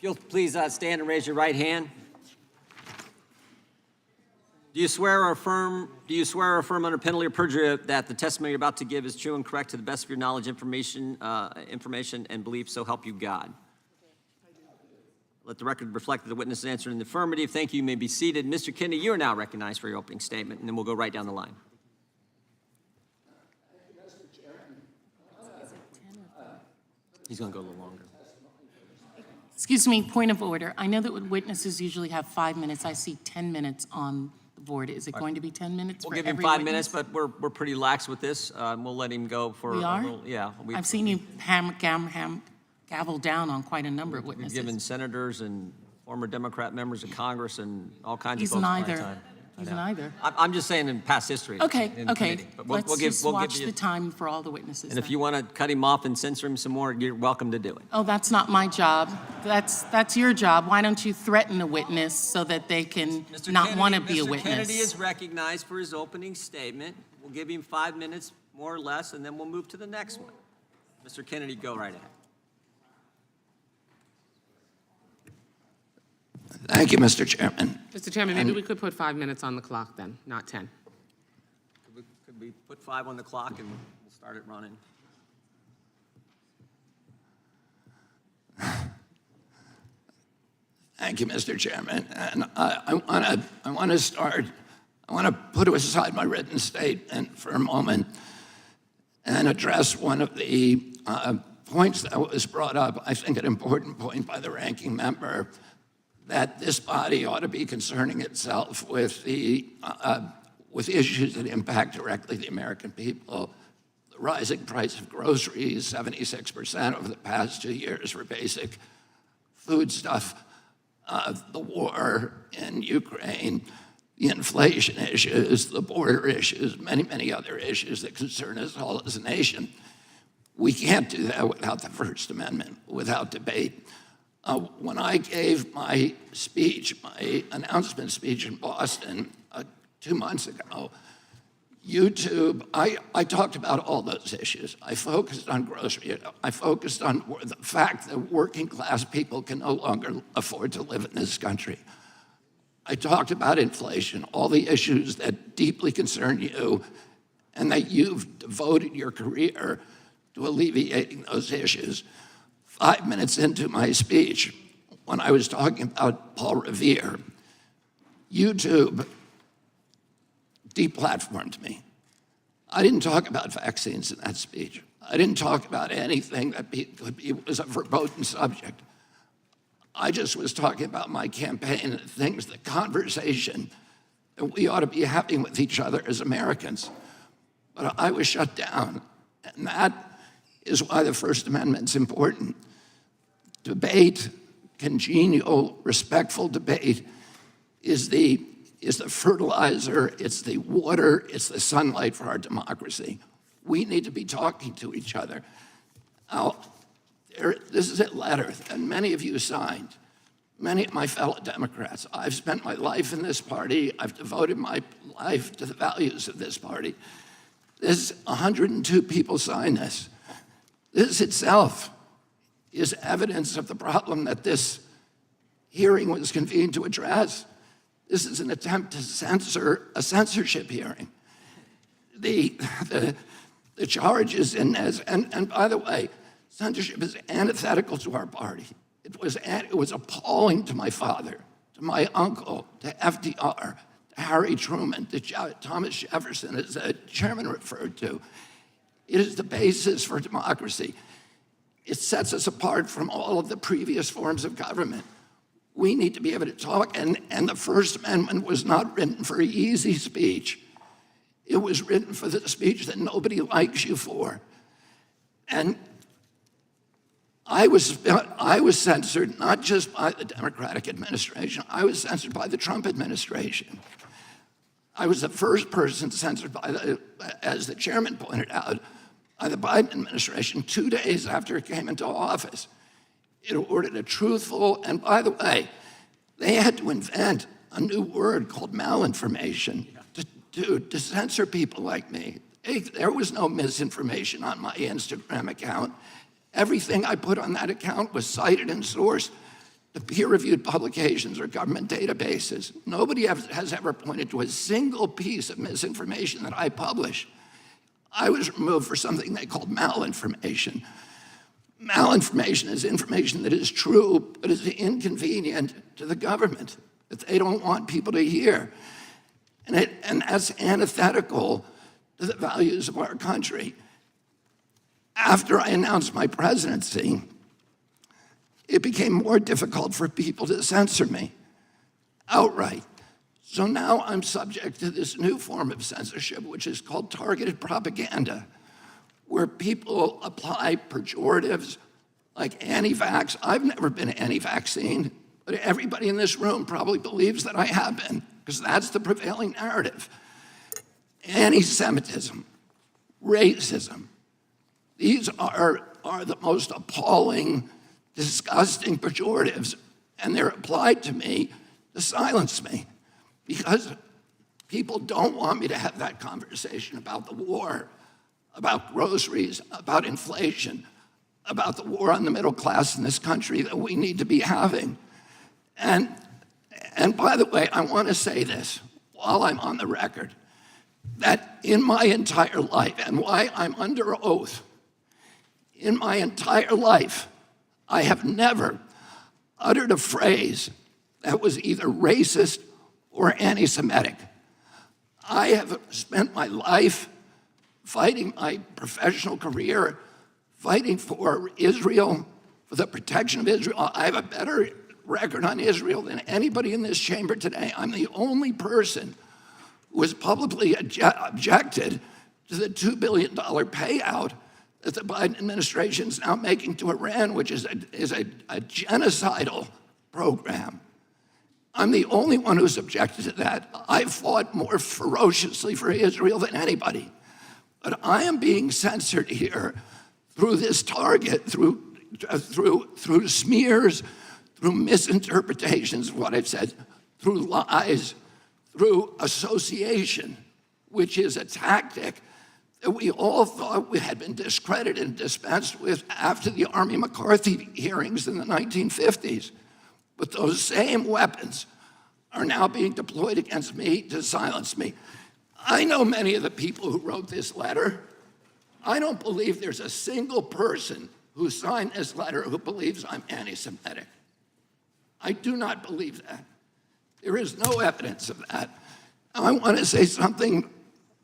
you'll please stand and raise your right hand. Do you swear or affirm under penalty of perjury that the testimony you're about to give is true and correct to the best of your knowledge, information and belief, so help you God? Let the record reflect that the witness is answered in the affirmative. Thank you. You may be seated. Mr. Kennedy, you are now recognized for your opening statement, and then we'll go right down the line. He's going to go a little longer. Excuse me, point of order. I know that witnesses usually have 5 minutes. I see 10 minutes on the board. Is it going to be 10 minutes for every witness? We'll give him 5 minutes, but we're pretty lax with this. We'll let him go for we are? a little. Yeah. I've seen you gavel down on quite a number of witnesses. We've given senators and former Democrat members of Congress and all kinds He's of folks neither. time. He's neither. I'm just saying in past history. Okay, okay. Let's just watch the time for all the witnesses. And if you want to cut him off and censor him some more, you're welcome to do it. Oh, that's not my job. That's your job. Why don't you threaten a witness so that they can not want to be a witness? Mr. Kennedy is recognized for his opening statement. We'll give him 5 minutes, more or less, and then we'll move to the next one. Mr. Kennedy, go right ahead. Thank you, Mr. Chairman. Mr. Chairman, maybe we could put 5 minutes on the clock then, not 10. Could we put 5 on the clock and we'll start it running? Thank you, Mr. Chairman. And I want to put aside my written statement for a moment and address one of the points that was brought up, I think an important point by the ranking member, that this body ought to be concerning itself with issues that impact directly the American people. The rising price of groceries, 76% over the past 2 years for basic foodstuff, the war in Ukraine, the inflation issues, the border issues, many, many other issues that concern us all as a nation. We can't do that without the First Amendment, without debate. When I gave my speech, my announcement speech in Boston 2 months ago, YouTube, I talked about all those issues. I focused on grocery. I focused on the fact that working class people can no longer afford to live in this country. I talked about inflation, all the issues that deeply concern you, and that you've devoted your career to alleviating those issues. 5 minutes into my speech, when I was talking about Paul Revere, YouTube deplatformed me. I didn't talk about vaccines in that speech. I didn't talk about anything that was a verboten subject. I just was talking about my campaign and things, the conversation that we ought to be having with each other as Americans. But I was shut down, and that is why the First Amendment's important. Debate, congenial, respectful debate is the fertilizer, it's the water, it's the sunlight for our democracy. We need to be talking to each other. Now, this is a letter that many of you signed, many of my fellow Democrats. I've spent my life in this party. I've devoted my life to the values of this party. 102 people signed this. This itself is evidence of the problem that this hearing was convened to address. This is an attempt to censor a censorship hearing. The charges in this, and by the way, censorship is antithetical to our party. It was appalling to my father, to my uncle, to FDR, to Harry Truman, to Thomas Jefferson, as the chairman referred to. It is the basis for democracy. It sets us apart from all of the previous forms of government. We need to be able to talk, and the First Amendment was not written for easy speech. It was written for the speech that nobody likes you for. And I was censored not just by the Democratic administration, I was censored by the Trump administration. I was the first person censored by as the chairman pointed out, by the Biden administration 2 days after it came into office. It ordered a truthful, and by the way, they had to invent a new word called malinformation to censor people like me. There was no misinformation on my Instagram account. Everything I put on that account was cited and sourced to peer-reviewed publications or government databases. Nobody has ever pointed to a single piece of misinformation that I publish. I was removed for something they called malinformation. Malinformation is information that is true, but is inconvenient to the government, that they don't want people to hear. And that's antithetical to the values of our country. After I announced my presidency, it became more difficult for people to censor me outright. So now I'm subject to this new form of censorship, which is called targeted propaganda, where people apply pejoratives like anti-vax. I've never been anti-vaccine, but everybody in this room probably believes that I have been, because that's the prevailing narrative. Anti-Semitism, racism, these are the most appalling, disgusting pejoratives, and they're applied to me to silence me, because people don't want me to have that conversation about the war, about groceries, about inflation, about the war on the middle class in this country that we need to be having. And by the way, I want to say this while I'm on the record, that in my entire life, and why I'm under oath, in my entire life, I have never uttered a phrase that was either racist or anti-Semitic. I have spent my life fighting my professional career, fighting for Israel, for the protection of Israel. I have a better record on Israel than anybody in this chamber today. I'm the only person who has publicly objected to the $2 billion payout that the Biden administration is now making to Iran, which is a genocidal program. I'm the only one who's objected to that. I've fought more ferociously for Israel than anybody. But I am being censored here through this target, through smears, through misinterpretations of what I've said, through lies, through association, which is a tactic that we all thought we had been discredited and dispensed with after the Army McCarthy hearings in the 1950s. But those same weapons are now being deployed against me to silence me. I know many of the people who wrote this letter. I don't believe there's a single person who signed this letter who believes I'm anti-Semitic. I do not believe that. There is no evidence of that. Now, I want to say something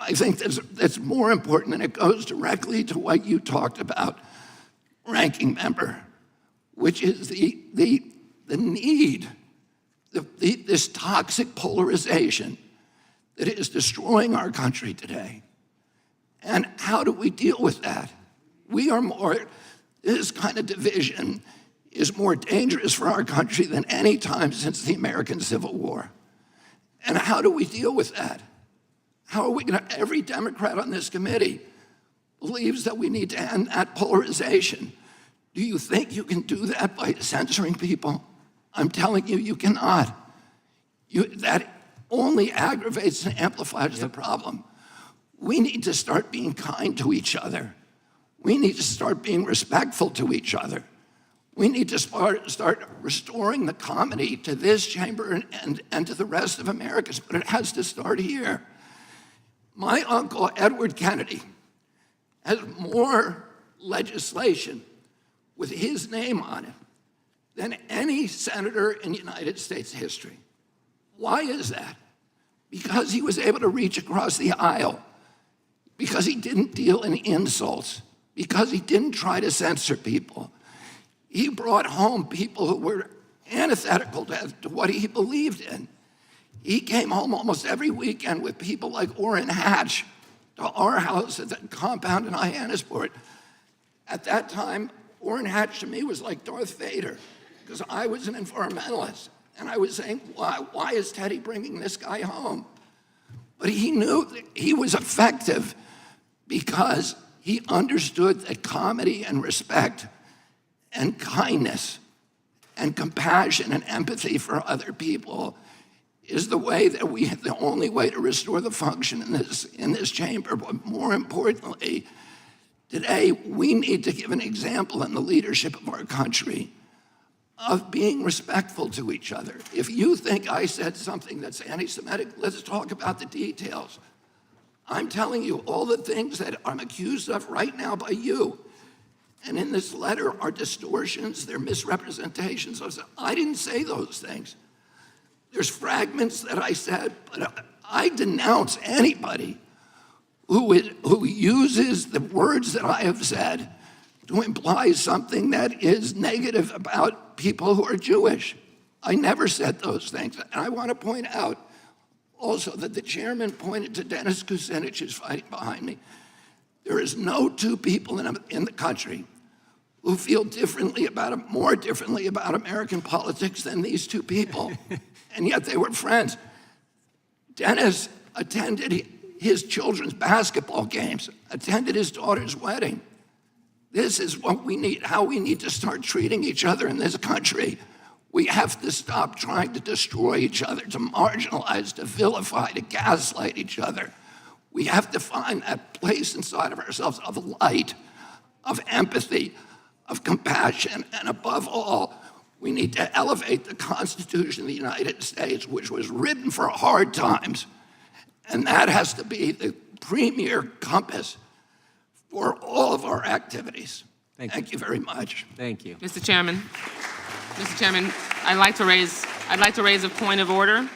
I think that's more important, and it goes directly to what you talked about, ranking member, which is the need, this toxic polarization that is destroying our country today. And how do we deal with that? This kind of division is more dangerous for our country than any time since the American Civil War. And how do we deal with that? How are we going to, every Democrat on this committee believes that we need to end that polarization. Do you think you can do that by censoring people? I'm telling you, you cannot. That only aggravates and amplifies the problem. We need to start being kind to each other. We need to start being respectful to each other. We need to start restoring the comedy to this chamber and to the rest of America, but it has to start here. My uncle, Edward Kennedy, has more legislation with his name on it than any senator in United States history. Why is that? Because he was able to reach across the aisle, because he didn't deal in insults, because he didn't try to censor people. He brought home people who were antithetical to what he believed in. He came home almost every weekend with people like Orrin Hatch to our house at the compound in Hyannisport. At that time, Orrin Hatch to me was like Darth Vader, because I was an environmentalist. And I was saying, why is Teddy bringing this guy home? But he knew that he was effective because he understood that comedy and respect and kindness and compassion and empathy for other people is the only way to restore the function in this chamber. But more importantly, today we need to give an example in the leadership of our country of being respectful to each other. If you think I said something that's anti-Semitic, let's talk about the details. I'm telling you all the things that I'm accused of right now by you. And in this letter are distortions, they're misrepresentations. I didn't say those things. There's fragments that I said, but I denounce anybody who uses the words that I have said to imply something that is negative about people who are Jewish. I never said those things. And I want to point out also that the chairman pointed to Dennis Kucinich, who's fighting behind me. There is no two people in the country who feel more differently about American politics than these two people. And yet they were friends. Dennis attended his children's basketball games, attended his daughter's wedding. This is what we need, how we need to start treating each other in this country. We have to stop trying to destroy each other, to marginalize, to vilify, to gaslight each other. We have to find that place inside of ourselves of light, of empathy, of compassion, and above all, we need to elevate the Constitution of the United States, which was written for hard times, and that has to be the premier compass for all of our activities. Thank you very much. Thank you. Mr. Chairman, I'd like to raise a point of order.